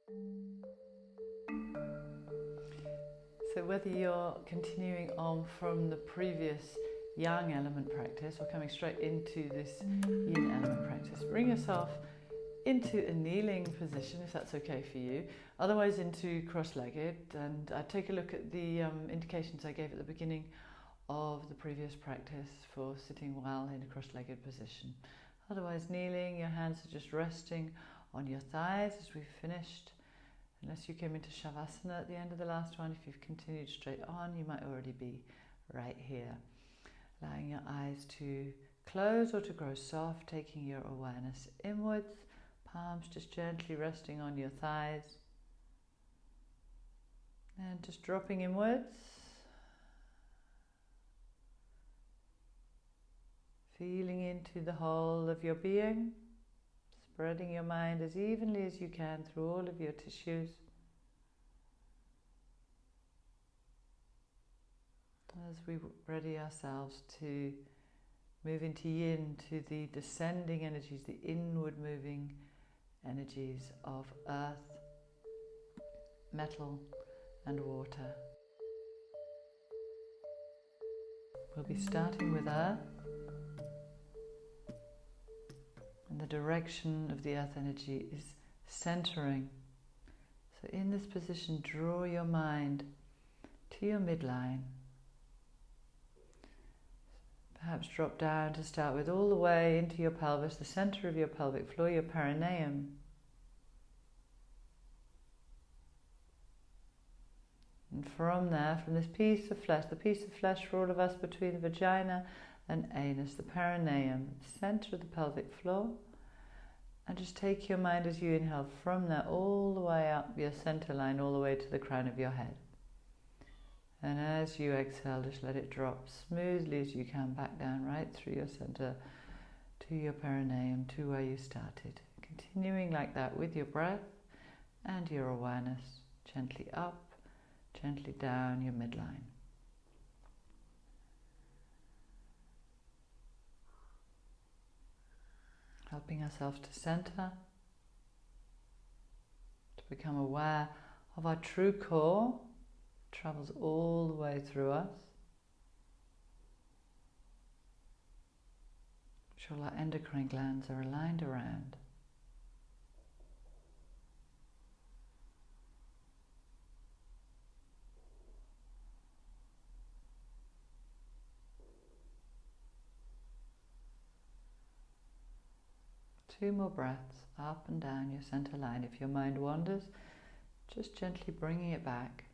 So whether you're continuing on from the previous Yang element practice or coming straight into this Yin element practice, bring yourself into a kneeling position if that's okay for you, otherwise into cross-legged, and take a look at the indications I gave at the beginning of the previous practice for sitting well in a cross-legged position. Otherwise kneeling, your hands are just resting on your thighs as we've finished. Unless you came into Shavasana at the end of the last one, if you've continued straight on, you might already be right here. Allowing your eyes to close or to grow soft, taking your awareness inwards, palms just gently resting on your thighs. And just dropping inwards. Feeling into the whole of your being. Spreading your mind as evenly as you can through all of your tissues. As we ready ourselves to move into Yin, to the descending energies, the inward moving energies of earth, metal and water. We'll be starting with earth. And the direction of the earth energy is centering. So in this position, draw your mind to your midline. Perhaps drop down to start with all the way into your pelvis, the center of your pelvic floor, your perineum. And from there, from this piece of flesh, the piece of flesh for all of us between the vagina and anus, the perineum, center of the pelvic floor, and just take your mind as you inhale from there all the way up your center line, all the way to the crown of your head. And as you exhale, just let it drop smoothly as you can back down right through your center to your perineum, to where you started. Continuing like that with your breath and your awareness, gently up, gently down your midline. Helping ourselves to center, to become aware of our true core, travels all the way through us, which all our endocrine glands are aligned around. Two more breaths up and down your center line. If your mind wanders, just gently bringing it back.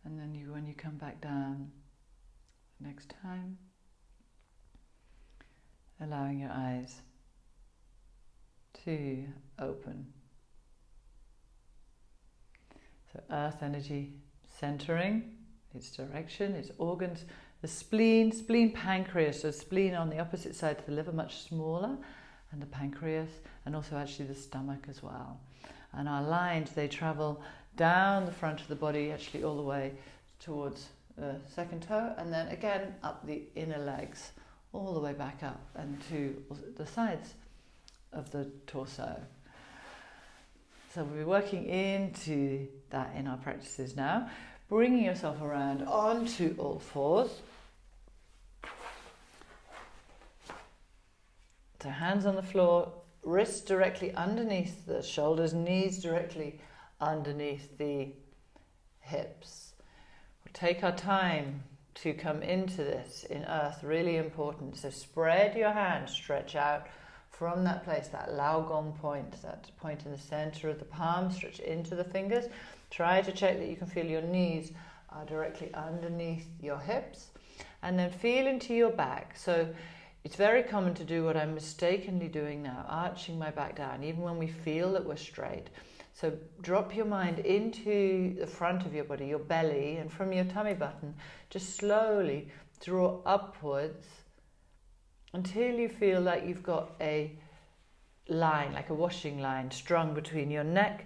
And then when you come back down next time, allowing your eyes to open. So earth energy centering, its direction, its organs, the spleen, pancreas, so spleen on the opposite side to the liver, much smaller, and the pancreas, and also actually the stomach as well. And our lines, they travel down the front of the body, actually all the way towards the second toe, and then again up the inner legs, all the way back up and to the sides of the torso. So we'll be working into that in our practices now, bringing yourself around onto all fours. So hands on the floor, wrists directly underneath the shoulders, knees directly underneath the hips. We'll take our time to come into this in earth, really important. So spread your hands, stretch out from that place, that Laogong point, that point in the center of the palm, stretch into the fingers. Try to check that you can feel your knees are directly underneath your hips, and then feel into your back. So it's very common to do what I'm mistakenly doing now, arching my back down, even when we feel that we're straight. So drop your mind into the front of your body, your belly, and from your tummy button, just slowly draw upwards until you feel like you've got a line, like a washing line, strung between your neck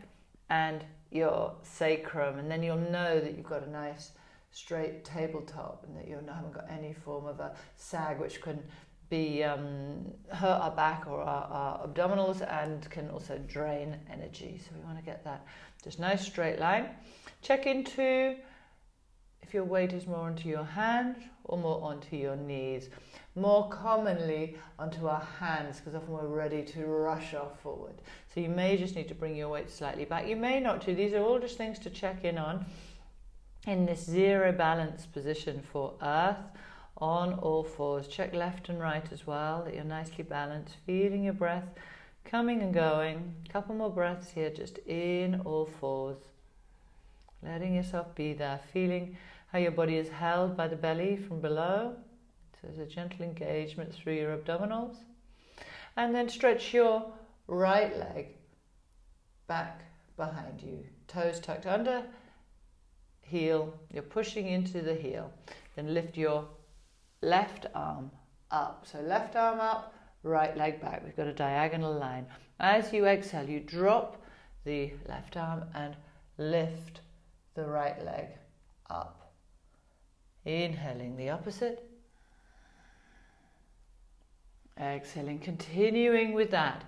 and your sacrum, and then you'll know that you've got a nice straight tabletop and that you haven't got any form of a sag which can be hurt our back or our abdominals and can also drain energy. So we want to get that just nice straight line. Check into if your weight is more onto your hands or more onto your knees. More commonly onto our hands, because often we're ready to rush off forward. So you may just need to bring your weight slightly back. You may not to. These are all just things to check in on in this zero balance position for earth on all fours. Check left and right as well, that you're nicely balanced, feeling your breath coming and going. A couple more breaths here, just in all fours. Letting yourself be there, feeling how your body is held by the belly from below. So there's a gentle engagement through your abdominals. And then stretch your right leg back behind you. Toes tucked under, heel. You're pushing into the heel. Then lift your left arm up. So left arm up, right leg back. We've got a diagonal line. As you exhale, you drop the left arm and lift the right leg up. Inhaling the opposite. Exhaling, continuing with that.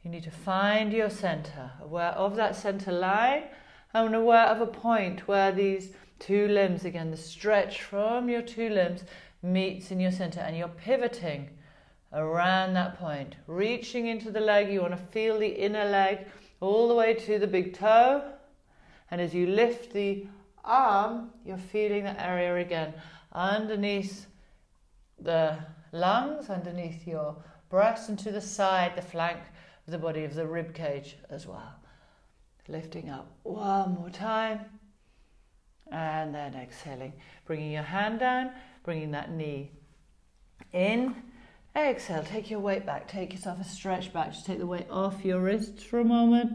You need to find your center, aware of that center line, and aware of a point where these two limbs, again, the stretch from your two limbs meets in your center, and you're pivoting around that point, reaching into the leg. You want to feel the inner leg all the way to the big toe, and as you lift the arm, you're feeling that area again underneath the lungs, underneath your breast, and to the side, the flank of the body, of the rib cage as well. Lifting up one more time, and then exhaling, bringing your hand down, bringing that knee in. Exhale, take your weight back, take yourself a stretch back, just take the weight off your wrists for a moment.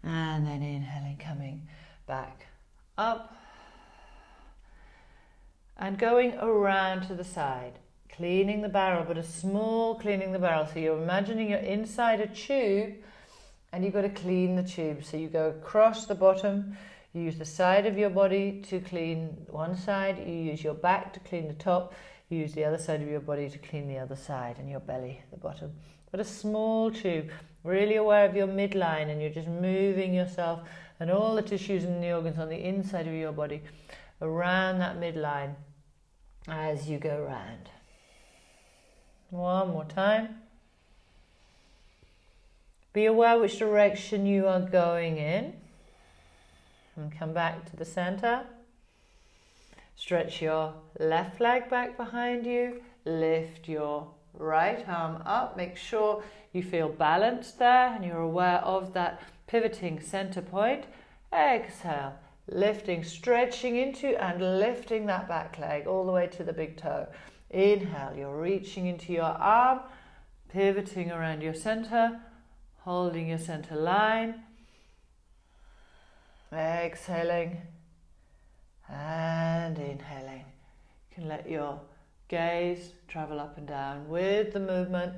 And then inhaling, coming back up. And going around to the side, cleaning the barrel, but a small cleaning the barrel. So you're imagining you're inside a tube and you've got to clean the tube. So you go across the bottom, you use the side of your body to clean one side, you use your back to clean the top, you use the other side of your body to clean the other side, and your belly, the bottom. But a small tube, really aware of your midline, and you're just moving yourself and all the tissues and the organs on the inside of your body around that midline as you go round. One more time. Be aware which direction you are going in. And come back to the center. Stretch your left leg back behind you. Lift your right arm up. Make sure you feel balanced there and you're aware of that pivoting center point. Exhale. Lifting, stretching into and lifting that back leg all the way to the big toe. Inhale, you're reaching into your arm, pivoting around your center, holding your center line. Exhaling and inhaling. You can let your gaze travel up and down with the movement,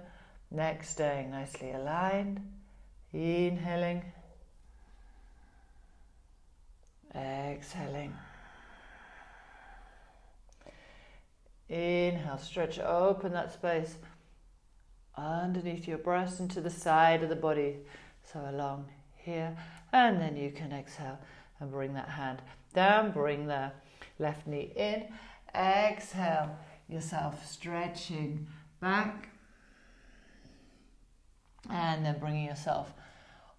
neck staying nicely aligned. Inhaling. Exhaling. Inhale, stretch, open that space underneath your breast and to the side of the body. So along here. And then you can exhale and bring that hand down. Bring the left knee in. Exhale yourself, stretching back. And then bringing yourself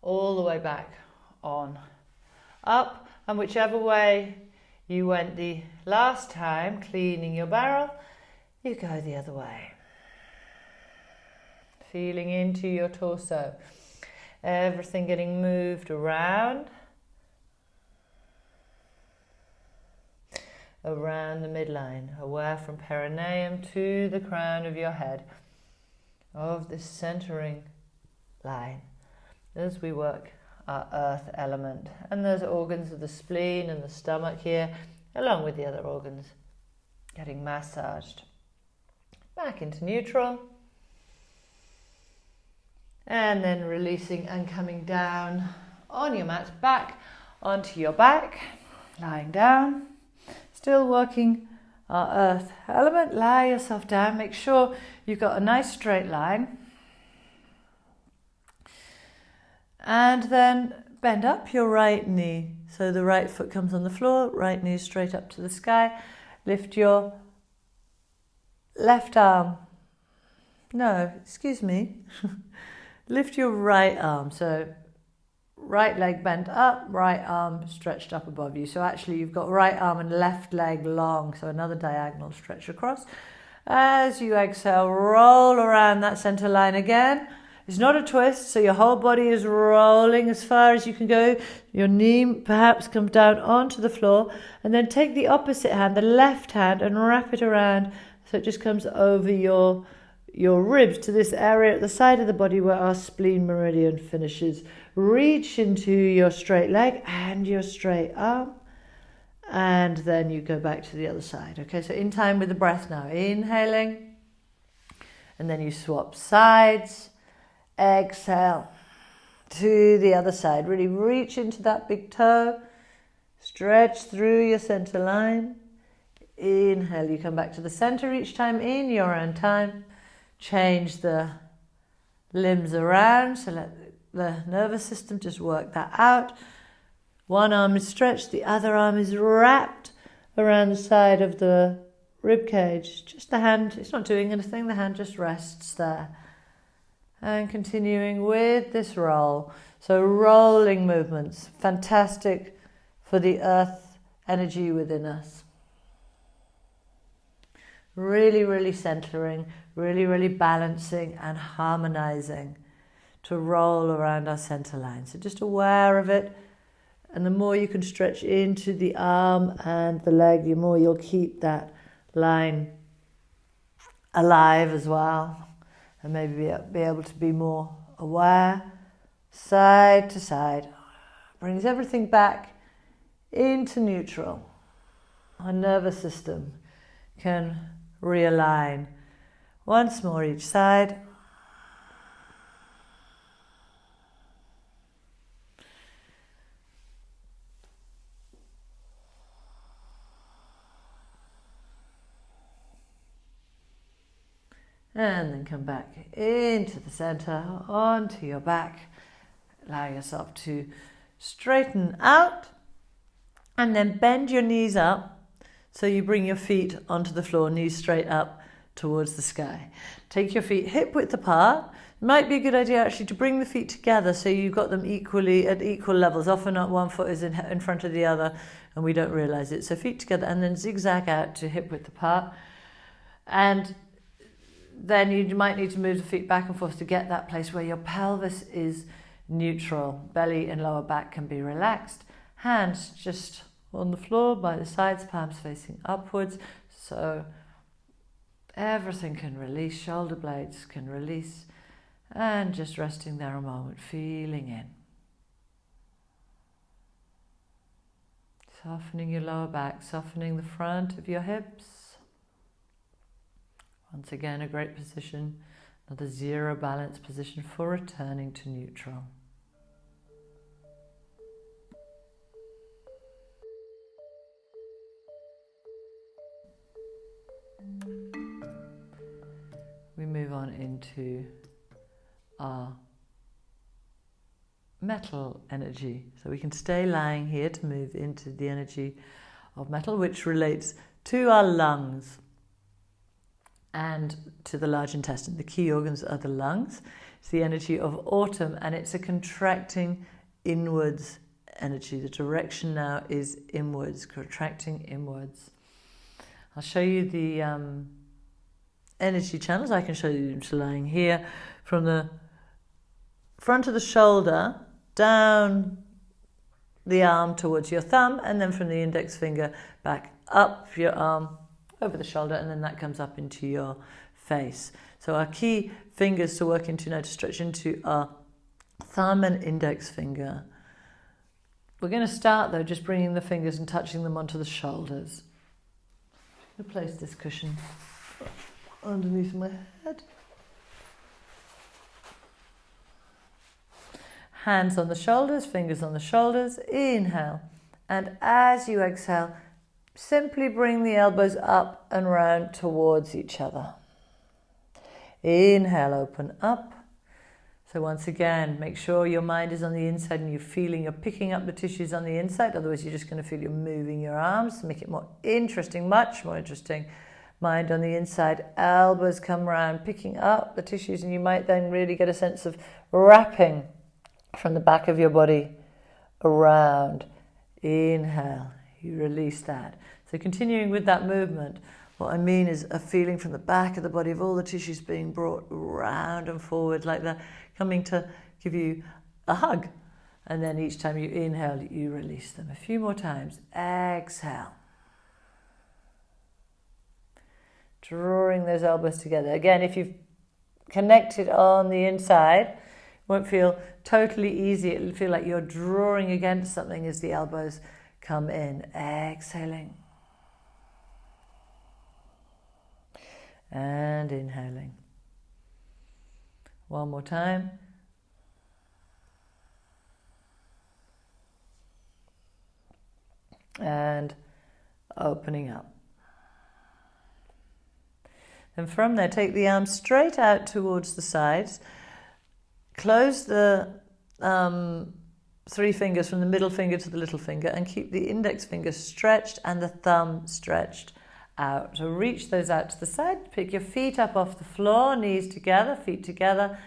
all the way back on up. And whichever way you went the last time, cleaning your barrel, you go the other way. Feeling into your torso. Everything getting moved around. Around the midline. Aware from perineum to the crown of your head. Of this centering line. As we work our earth element, and those organs of the spleen and the stomach here, along with the other organs getting massaged back into neutral, and then releasing and coming down on your mat, back onto your back, lying down, still working our earth element. Lie yourself down, make sure you've got a nice straight line, and then bend up your right knee, so the right foot comes on the floor, right knee straight up to the sky. Lift your left arm, lift your right arm, so right leg bent up, right arm stretched up above you. So actually you've got right arm and left leg long, so another diagonal stretch across. As you exhale, roll around that center line again. It's not a twist, so your whole body is rolling as far as you can go. Your knee perhaps comes down onto the floor, and then take the opposite hand, the left hand, and wrap it around so it just comes over your ribs to this area at the side of the body where our spleen meridian finishes. Reach into your straight leg and your straight arm, and then you go back to the other side. Okay, so in time with the breath now, inhaling, and then you swap sides. Exhale to the other side. Really reach into that big toe. Stretch through your center line. Inhale, you come back to the center each time in your own time. Change the limbs around, so let the nervous system just work that out. One arm is stretched, the other arm is wrapped around the side of the rib cage. Just the hand, it's not doing anything, the hand just rests there. And continuing with this roll. So rolling movements, fantastic for the earth energy within us. Really, really centering, really balancing and harmonizing to roll around our center line. So just aware of it. And the more you can stretch into the arm and the leg, the more you'll keep that line alive as well. And maybe be able to be more aware, side to side. Brings everything back into neutral. Our nervous system can realign. Once more each side. And then come back into the center, onto your back. Allow yourself to straighten out. And then bend your knees up. So you bring your feet onto the floor, knees straight up towards the sky. Take your feet hip width apart. It might be a good idea actually to bring the feet together so you've got them equally at equal levels. Often not one foot is in front of the other and we don't realize it. So feet together and then zigzag out to hip width apart. And then you might need to move the feet back and forth to get that place where your pelvis is neutral. Belly and lower back can be relaxed. Hands just on the floor by the sides, palms facing upwards. So everything can release, shoulder blades can release. And just resting there a moment, feeling in. Softening your lower back, softening the front of your hips. Once again, a great position, another zero balance position for returning to neutral. We move on into our metal energy. So we can stay lying here to move into the energy of metal, which relates to our lungs and to the large intestine. The key organs are the lungs. It's the energy of autumn, and it's a contracting inwards energy. The direction now is inwards, contracting inwards. I'll show you the energy channels. I can show you them to lying here from the front of the shoulder down the arm towards your thumb, and then from the index finger back up your arm over the shoulder, and then that comes up into your face. So our key fingers to work into now, to stretch into our thumb and index finger. We're going to start though just bringing the fingers and touching them onto the shoulders. I'll place this cushion underneath my head. Hands on the shoulders, fingers on the shoulders. Inhale. And as you exhale, simply bring the elbows up and round towards each other. Inhale, open up. So once again, make sure your mind is on the inside and you're picking up the tissues on the inside. Otherwise, you're just going to feel you're moving your arms to make it more interesting, much more interesting. Mind on the inside, elbows come round, picking up the tissues, and you might then really get a sense of wrapping from the back of your body around. Inhale, you release that. So continuing with that movement, what I mean is a feeling from the back of the body of all the tissues being brought round and forward like that, coming to give you a hug. And then each time you inhale, you release them. A few more times. Exhale. Drawing those elbows together. Again, if you've connected on the inside, it won't feel totally easy. It'll feel like you're drawing against something as the elbows come in. Exhaling. And inhaling. One more time. And opening up. And from there, take the arms straight out towards the sides. Close the 3 fingers from the middle finger to the little finger and keep the index finger stretched and the thumb stretched out. So reach those out to the side. Pick your feet up off the floor, knees together, feet together.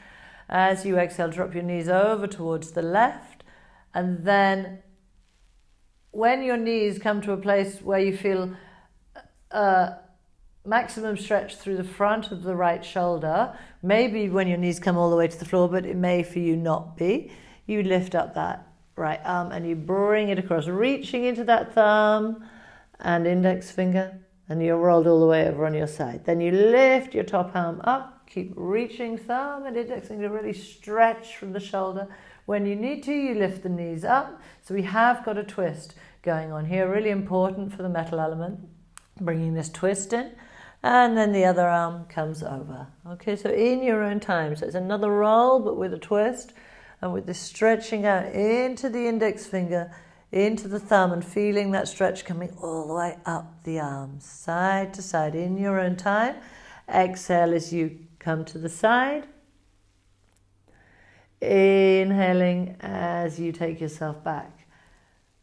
As you exhale, drop your knees over towards the left. And then when your knees come to a place where you feel maximum stretch through the front of the right shoulder, maybe when your knees come all the way to the floor, but it may for you not be, you lift up that right arm and you bring it across, reaching into that thumb and index finger, and you're rolled all the way over on your side. Then you lift your top arm up, keep reaching thumb and index finger, really stretch from the shoulder. When you need to, you lift the knees up. So we have got a twist going on here, really important for the metal element. Bringing this twist in, and then the other arm comes over. Okay, so in your own time. So it's another roll, but with a twist, and with this stretching out into the index finger, into the thumb, and feeling that stretch coming all the way up the arms, side to side, in your own time. Exhale as you come to the side. Inhaling as you take yourself back.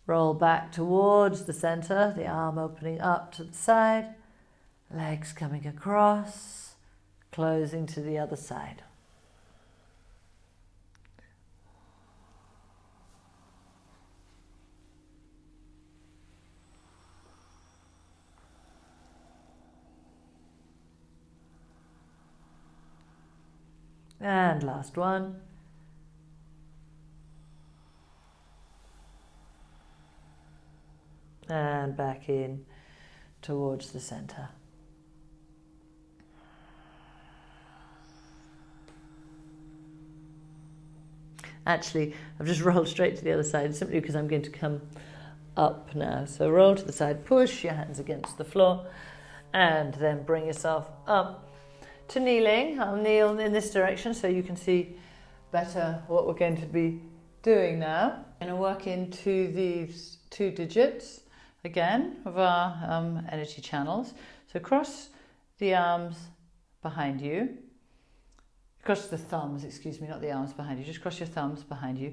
Roll back towards the center, the arm opening up to the side, legs coming across, closing to the other side. And last one. And back in towards the center. Actually, I've just rolled straight to the other side simply because I'm going to come up now. So roll to the side, push your hands against the floor, and then bring yourself up to kneeling. I'll kneel in this direction so you can see better what we're going to be doing now. I'm going to work into these 2 digits again of our energy channels. So cross the arms behind you. Cross the thumbs, excuse me, not the arms behind you. Just cross your thumbs behind you.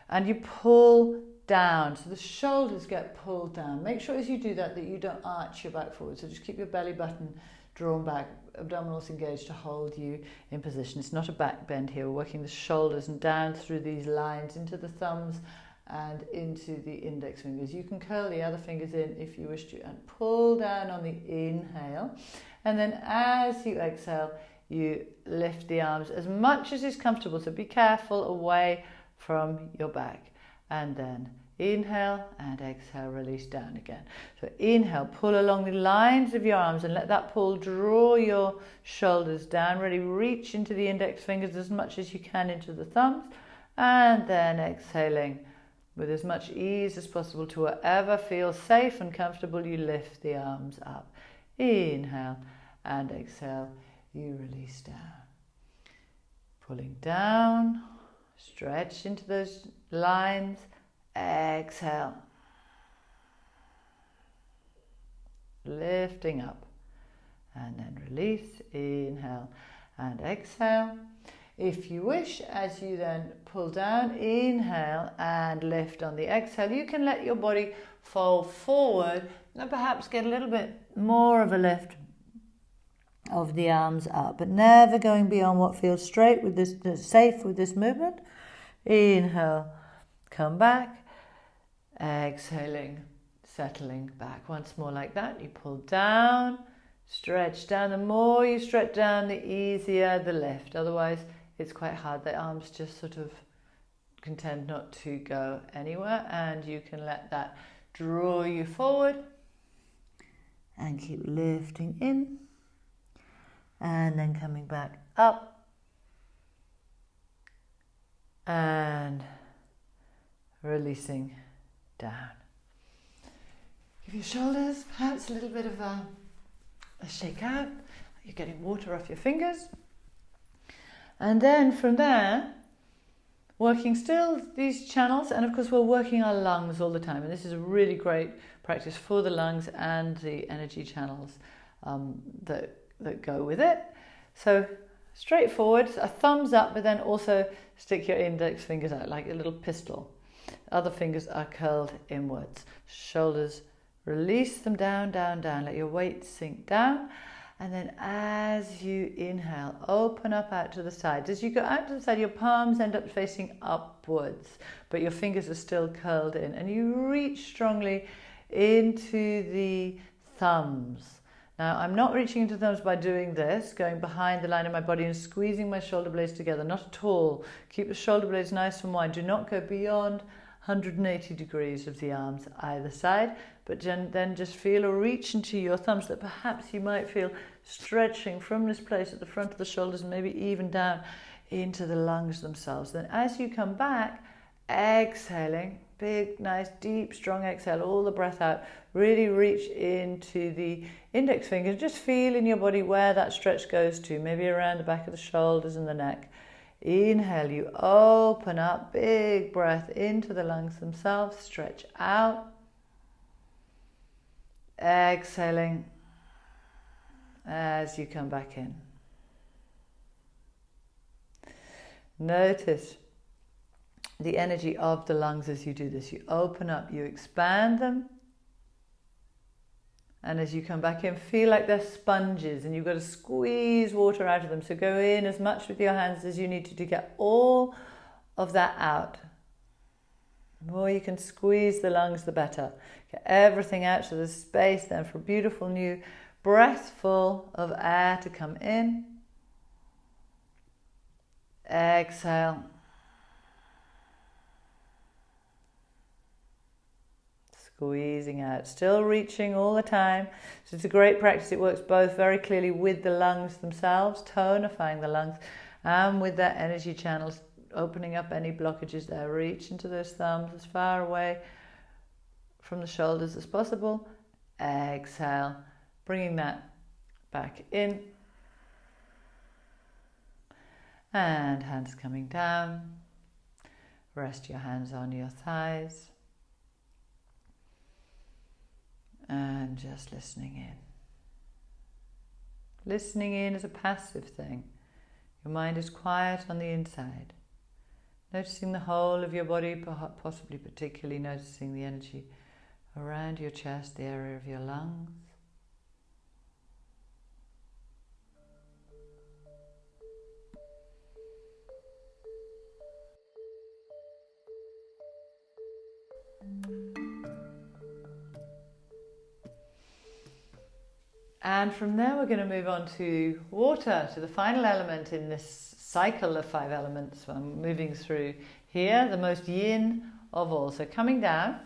And you pull down. So the shoulders get pulled down. Make sure as you do that you don't arch your back forward. So just keep your belly button drawn back, abdominals engaged to hold you in position. It's not a back bend here. We're working the shoulders and down through these lines into the thumbs and into the index fingers. You can curl the other fingers in if you wish to and pull down on the inhale. And then as you exhale, you lift the arms as much as is comfortable. So be careful away from your back. And then inhale and exhale, release down again. So inhale, pull along the lines of your arms and let that pull draw your shoulders down. Really reach into the index fingers as much as you can into the thumbs. And then exhaling with as much ease as possible to wherever feels safe and comfortable, you lift the arms up. Inhale and exhale, you release down. Pulling down, stretch into those lines, exhale. Lifting up and then release, inhale and exhale. If you wish, as you then pull down, inhale and lift on the exhale, you can let your body fold forward and perhaps get a little bit more of a lift of the arms up, but never going beyond what feels straight with this, safe with this movement. Inhale, come back, exhaling, settling back. Once more like that, you pull down, stretch down. The more you stretch down, the easier the lift. Otherwise, it's quite hard. The arms just sort of can tend not to go anywhere, and you can let that draw you forward and keep lifting in and then coming back up and releasing down. Give your shoulders perhaps a little bit of a shake out. You're getting water off your fingers. And then from there, working still these channels, and of course we're working our lungs all the time, and this is a really great practice for the lungs and the energy channels that go with it. So straightforward, a thumbs up, but then also stick your index fingers out like a little pistol. Other fingers are curled inwards. Shoulders, release them down, down, down. Let your weight sink down. And then as you inhale, open up out to the sides. As you go out to the side, your palms end up facing upwards, but your fingers are still curled in. And you reach strongly into the thumbs. Now, I'm not reaching into the thumbs by doing this, going behind the line of my body and squeezing my shoulder blades together. Not at all. Keep the shoulder blades nice and wide. Do not go beyond 180 degrees of the arms either side, but then just feel or reach into your thumbs that perhaps you might feel stretching from this place at the front of the shoulders and maybe even down into the lungs themselves. Then as you come back, exhaling, big, nice, deep, strong exhale, all the breath out, really reach into the index fingers. Just feel in your body where that stretch goes to, maybe around the back of the shoulders and the neck. Inhale, you open up, big breath into the lungs themselves, stretch out. Exhaling as you come back in. Notice the energy of the lungs as you do this. You open up, you expand them. And as you come back in, feel like they're sponges and you've got to squeeze water out of them. So go in as much with your hands as you need to get all of that out. The more you can squeeze the lungs, the better. Get everything out so there's space then for a beautiful new breath full of air to come in. Exhale. Squeezing out, still reaching all the time. So it's a great practice. It works both very clearly with the lungs themselves, tonifying the lungs, and with their energy channels, opening up any blockages there. Reach into those thumbs as far away from the shoulders as possible. Exhale, bringing that back in. And hands coming down. Rest your hands on your thighs. And just listening in. Listening in is a passive thing. Your mind is quiet on the inside. Noticing the whole of your body, possibly particularly noticing the energy around your chest, the area of your lungs. And from there we're going to move on to water, to the final element in this cycle of 5 elements. I'm moving through here, the most yin of all. So coming down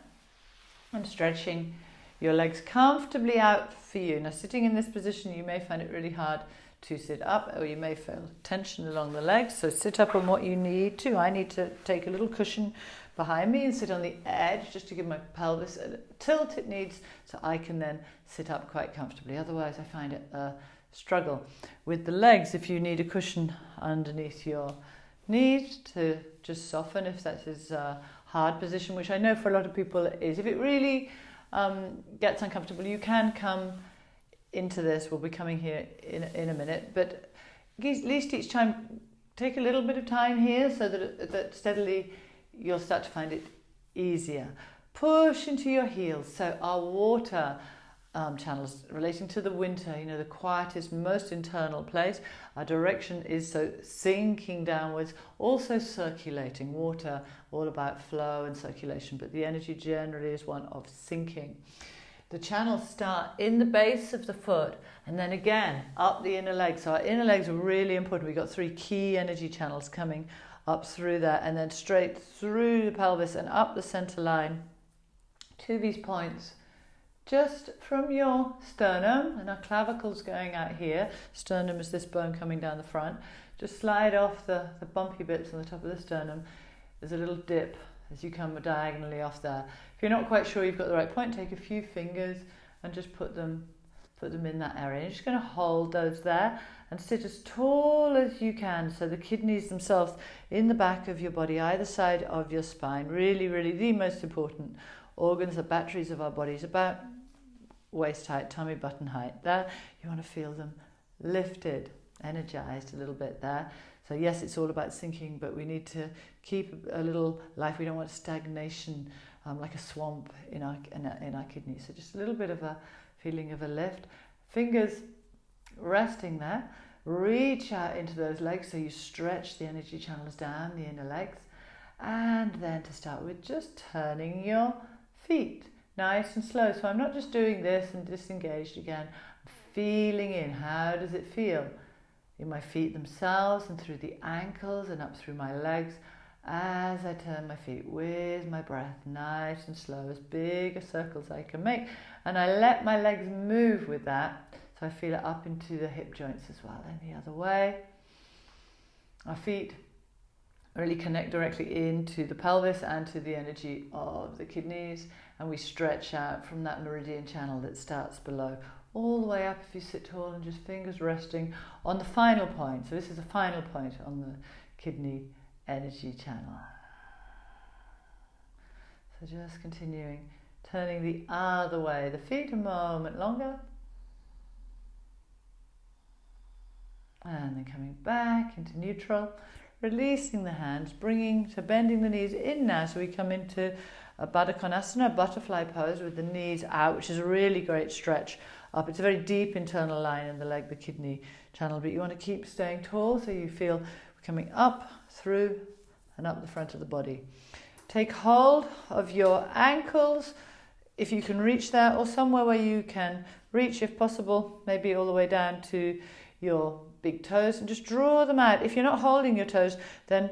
and stretching your legs comfortably out for you. Now sitting in this position, you may find it really hard to sit up, or you may feel tension along the legs. So sit up on what you need to. I need to take a little cushion behind me and sit on the edge just to give my pelvis a tilt it needs so I can then sit up quite comfortably. Otherwise I find it a struggle. With the legs, if you need a cushion underneath your knees to just soften if that is a hard position, which I know for a lot of people it is. If it really gets uncomfortable, you can come into this. We'll be coming here in a minute, but at least each time take a little bit of time here so that steadily you'll start to find it easier. Push into your heels. So our water channels relating to the winter, the quietest, most internal place. Our direction is so sinking downwards, also circulating. Water, all about flow and circulation, but the energy generally is one of sinking. The channels start in the base of the foot and then again up the inner leg. So our inner legs are really important. We've got 3 key energy channels coming up through there and then straight through the pelvis and up the center line to these points just from your sternum, and our clavicle's going out here. Sternum is this bone coming down the front. Just slide off the bumpy bits on the top of the sternum. There's a little dip as you come diagonally off there. If you're not quite sure you've got the right point, take a few fingers and just put them in that area. You're just going to hold those there and sit as tall as you can. So the kidneys themselves in the back of your body, either side of your spine. Really, really the most important organs, the batteries of our bodies, about waist height, tummy button height. There, you want to feel them lifted, energized a little bit there. So yes, it's all about sinking, but we need to keep a little life. We don't want stagnation, like a swamp in our kidneys. So just a little bit of a feeling of a lift. Fingers resting there. Reach out into those legs so you stretch the energy channels down the inner legs. And then to start with, just turning your feet nice and slow. So I'm not just doing this and disengaged again. I'm feeling in. How does it feel? In my feet themselves and through the ankles and up through my legs as I turn my feet with my breath, nice and slow, as big a circle as I can make. And I let my legs move with that, so I feel it up into the hip joints as well, and the other way. Our feet really connect directly into the pelvis and to the energy of the kidneys, and we stretch out from that meridian channel that starts below all the way up if you sit tall, and just fingers resting on the final point. So this is the final point on the kidney energy channel. So just continuing, turning the other way, the feet a moment longer. And then coming back into neutral, releasing the hands, bending the knees in now. So we come into a Baddha Konasana, butterfly pose with the knees out, which is a really great stretch up. It's a very deep internal line in the leg, the kidney channel, but you want to keep staying tall so you feel coming up, through and up the front of the body. Take hold of your ankles if you can reach there, or somewhere where you can reach if possible, maybe all the way down to your big toes, and just draw them out. If you're not holding your toes, then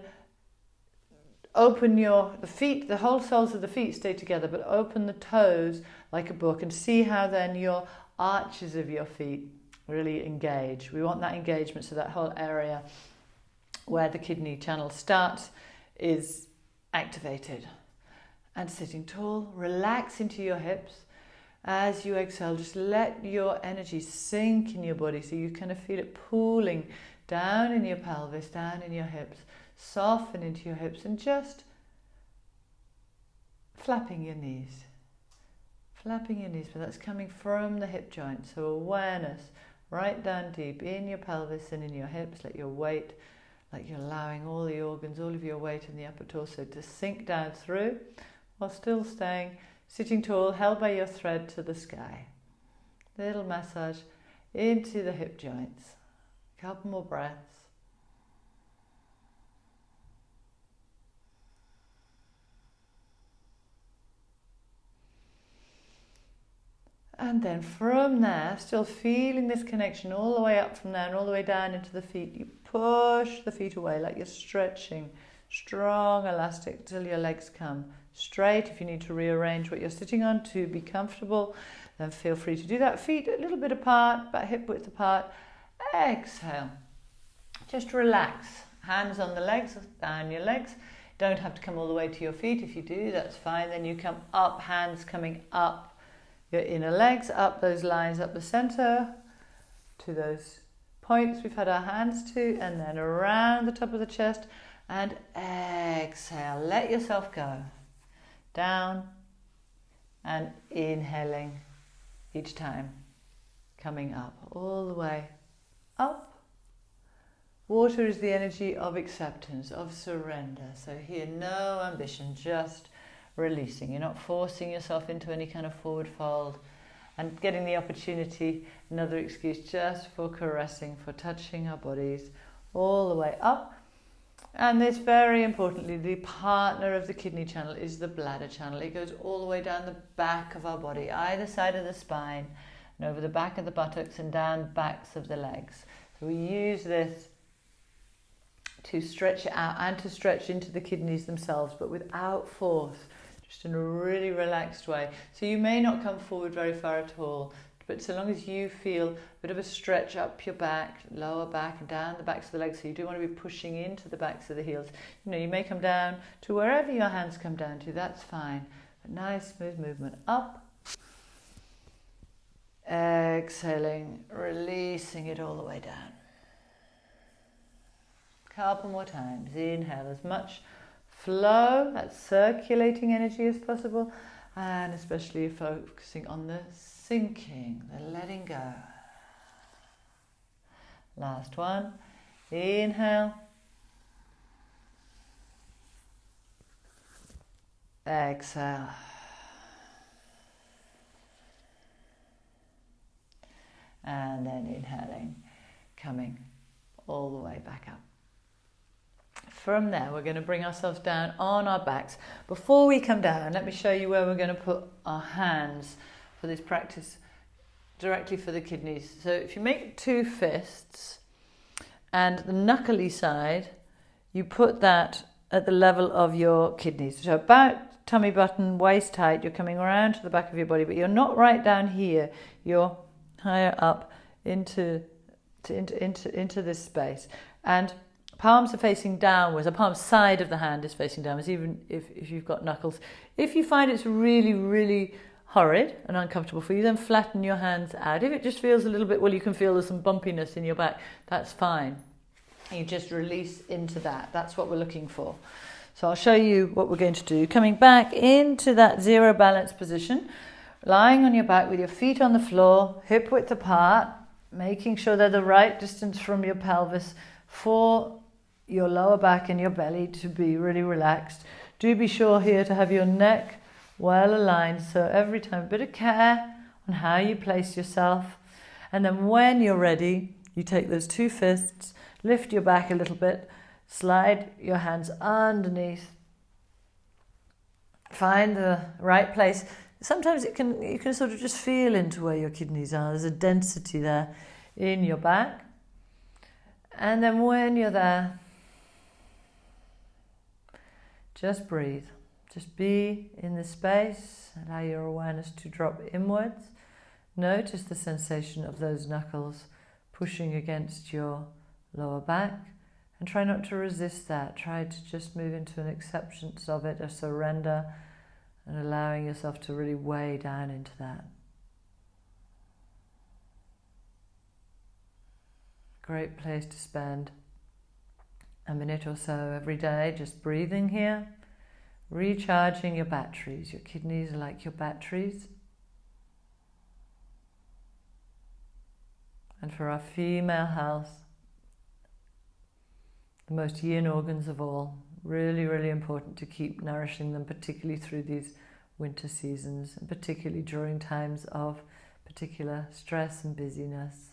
open the feet, the whole soles of the feet stay together, but open the toes like a book and see how then your arches of your feet really engage. We want that engagement, so that whole area where the kidney channel starts is activated. And sitting tall, relax into your hips. As you exhale, just let your energy sink in your body so you kind of feel it pooling down in your pelvis, down in your hips. Soften into your hips and just flapping your knees. Flapping your knees, but that's coming from the hip joint. So awareness right down deep in your pelvis and in your hips. Let your weight, like you're allowing all the organs, all of your weight in the upper torso to sink down through, while still staying sitting tall, held by your thread to the sky. Little massage into the hip joints. A couple more breaths. And then from there, still feeling this connection all the way up from there and all the way down into the feet, you push the feet away like you're stretching. Strong elastic till your legs come straight. If you need to rearrange what you're sitting on to be comfortable, then feel free to do that. Feet a little bit apart, about hip width apart. Exhale. Just relax. Hands on the legs, down your legs. Don't have to come all the way to your feet. If you do, that's fine. Then you come up, hands coming up your inner legs, up those lines, up the center to those points we've had our hands to, and then around the top of the chest, and exhale. Let yourself go. Down and inhaling each time. Coming up, all the way up. Water is the energy of acceptance, of surrender. So here, no ambition, just releasing. You're not forcing yourself into any kind of forward fold, and getting the opportunity, another excuse, just for caressing, for touching our bodies all the way up. And this, very importantly, the partner of the kidney channel is the bladder channel. It goes all the way down the back of our body, either side of the spine, and over the back of the buttocks and down the backs of the legs. So we use this to stretch it out and to stretch into the kidneys themselves, but without force, just in a really relaxed way. So you may not come forward very far at all, but so long as you feel a bit of a stretch up your back, lower back, and down the backs of the legs, so you do want to be pushing into the backs of the heels. You know, you may come down to wherever your hands come down to, that's fine. But nice, smooth movement up. Exhaling, releasing it all the way down. Couple more times. Inhale as much flow, that circulating energy as possible, and especially focusing on the sinking, the letting go. Last one. Inhale. Exhale. And then inhaling, coming all the way back up. From there, we're going to bring ourselves down on our backs. Before we come down, let me show you where we're going to put our hands for this practice, directly for the kidneys. So if you make two fists, and the knuckly side, you put that at the level of your kidneys. So about tummy button, waist height, you're coming around to the back of your body, but you're not right down here. You're higher up into this space. And palms are facing downwards. The palm side of the hand is facing downwards, even if you've got knuckles. If you find it's really, really horrid and uncomfortable for you, then flatten your hands out. If it just feels a little bit, well, you can feel there's some bumpiness in your back, that's fine. You just release into that. That's what we're looking for. So I'll show you what we're going to do. Coming back into that zero balance position, lying on your back with your feet on the floor, hip width apart, making sure they're the right distance from your pelvis for your lower back and your belly to be really relaxed. Do be sure here to have your neck well aligned, so every time a bit of care on how you place yourself. And then when you're ready, you take those two fists, lift your back a little bit, slide your hands underneath, find the right place. Sometimes you can sort of just feel into where your kidneys are. There's a density there in your back. And then when you're there, just breathe. Just be in the space. Allow your awareness to drop inwards. Notice the sensation of those knuckles pushing against your lower back. And try not to resist that. Try to just move into an acceptance of it, a surrender, and allowing yourself to really weigh down into that. Great place to spend a minute or so every day, just breathing here, recharging your batteries. Your kidneys are like your batteries. And for our female health, the most yin organs of all, really, really important to keep nourishing them, particularly through these winter seasons, and particularly during times of particular stress and busyness.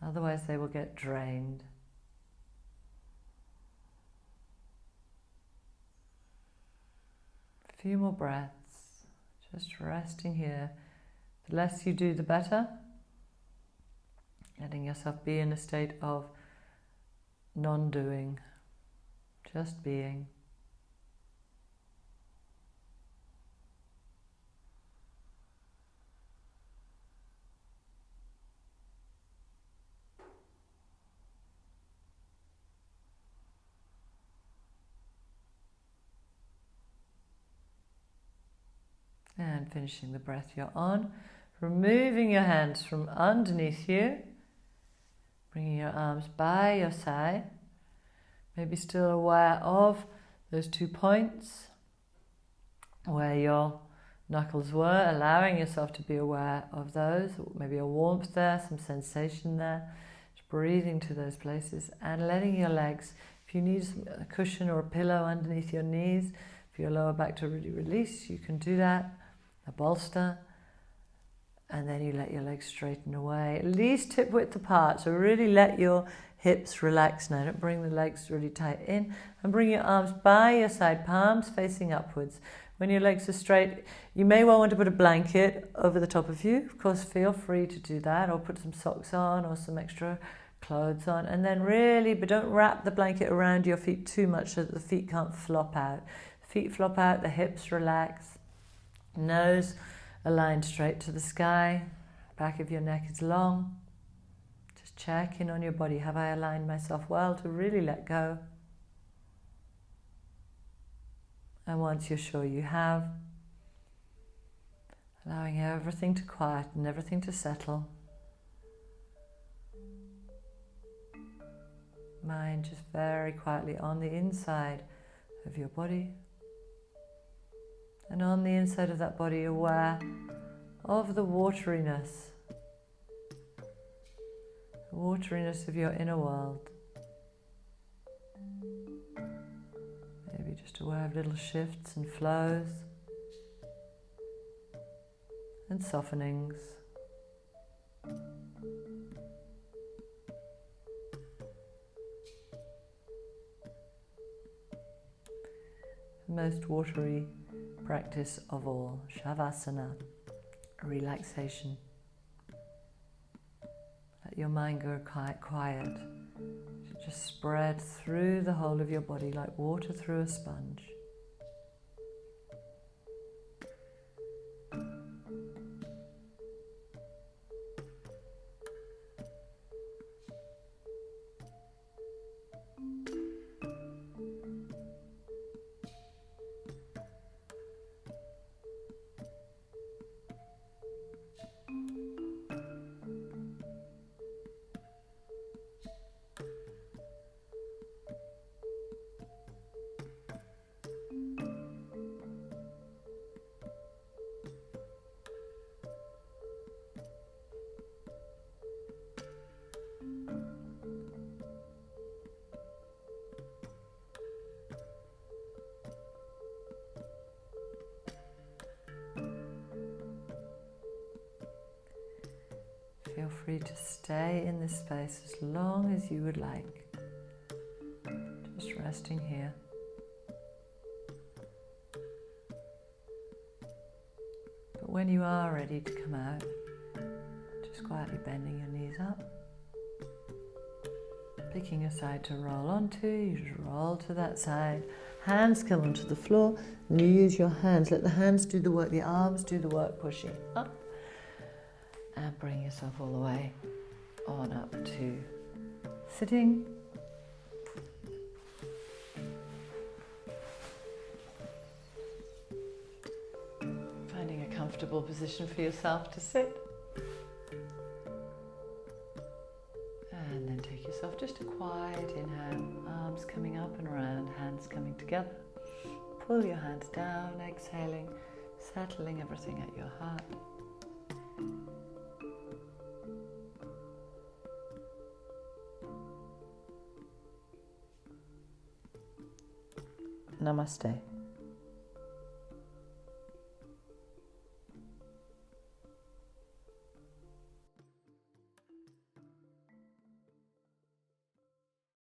Otherwise they will get drained. A few more breaths, just resting here. The less you do, the better. Letting yourself be in a state of non-doing, just being. And finishing the breath you're on. Removing your hands from underneath you. Bringing your arms by your side. Maybe still aware of those 2 points where your knuckles were, allowing yourself to be aware of those. Maybe a warmth there, some sensation there. Just breathing to those places and letting your legs, if you need a cushion or a pillow underneath your knees, for your lower back to really release, you can do that. A bolster. And then you let your legs straighten away, at least hip width apart. So really let your hips relax now. Don't bring the legs really tight in. And bring your arms by your side, palms facing upwards. When your legs are straight, you may well want to put a blanket over the top of you. Of course, feel free to do that, or put some socks on or some extra clothes on. And then really, but don't wrap the blanket around your feet too much so that the feet can't flop out. Feet flop out, the hips relax. Nose aligned straight to the sky. Back of your neck is long. Just check in on your body. Have I aligned myself well to really let go? And once you're sure you have, allowing everything to quiet and everything to settle. Mind just very quietly on the inside of your body. And on the inside of that body, aware of the wateriness of your inner world. Maybe just aware of little shifts and flows and softenings. The most watery practice of all, Shavasana, relaxation. Let your mind go quite quiet. Just spread through the whole of your body like water through a sponge. Feel free to stay in this space as long as you would like. Just resting here. But when you are ready to come out, just quietly bending your knees up. Picking a side to roll onto, you just roll to that side. Hands come onto the floor and you use your hands. Let the hands do the work, the arms do the work, pushing up. And bring yourself all the way on up to sitting. Finding a comfortable position for yourself to sit. And then take yourself just a quiet inhale, arms coming up and around, hands coming together. Pull your hands down, exhaling, settling everything at your heart. Namaste.